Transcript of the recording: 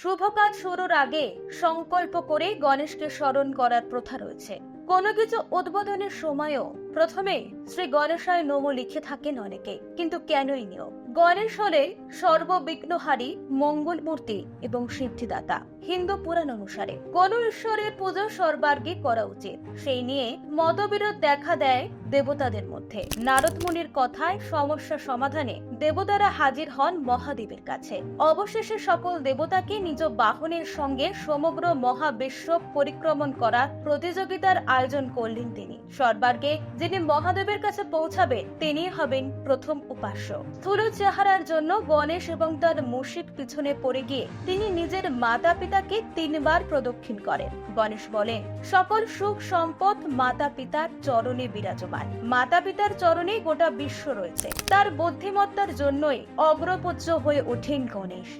শুভ কাজ শুরুর আগে সংকল্প করে গণেশকে স্মরণ করার প্রথা রয়েছে। কোনো কিছু উদ্বোধনের সময়ও প্রথমে শ্রী গণেশায় নমো লিখে থাকেন অনেকে। কিন্তু কেনই নিয়ম? গণেশ হলে সর্ববিঘ্নহারী, মঙ্গল মূর্তি এবং সিদ্ধিদাতা। হিন্দু পুরাণ অনুসারে কোন ঈশ্বরের পুজো সর্বাগ্রে করা উচিত, সেই নিয়ে মতবিরোধ দেখা দেয় দেবতাদের মধ্যে। নারদ মুনির কথায় সমস্যা সমাধানে দেবতারা হাজির হন মহাদেবের কাছে। অবশেষে সকল দেবতাকে নিজ বাহনের সঙ্গে সমগ্র মহাবিশ্ব পরিক্রমণ করার প্রতিযোগিতার আয়োজন করলেন তিনি। সর্বাগ্রে যিনি মহাদেবের কাছে পৌঁছাবেন তিনি হবেন প্রথম উপাস্য। স্থূল চেহারার জন্য গণেশ এবং তার মুশিক পিছনে পড়ে গিয়ে তিনি নিজের মাতা পিতাকে 3 বার প্রদক্ষিণ করেন। গণেশ বলেন, সকল সুখ সম্পদ মাতা পিতার চরণে বিরাজমান। মাতা পিতার চরণে গোটা বিশ্ব রয়েছে। তার বুদ্ধিমত্তার জন্যই অগ্রপূজ্য হয়ে ওঠেন গণেশ।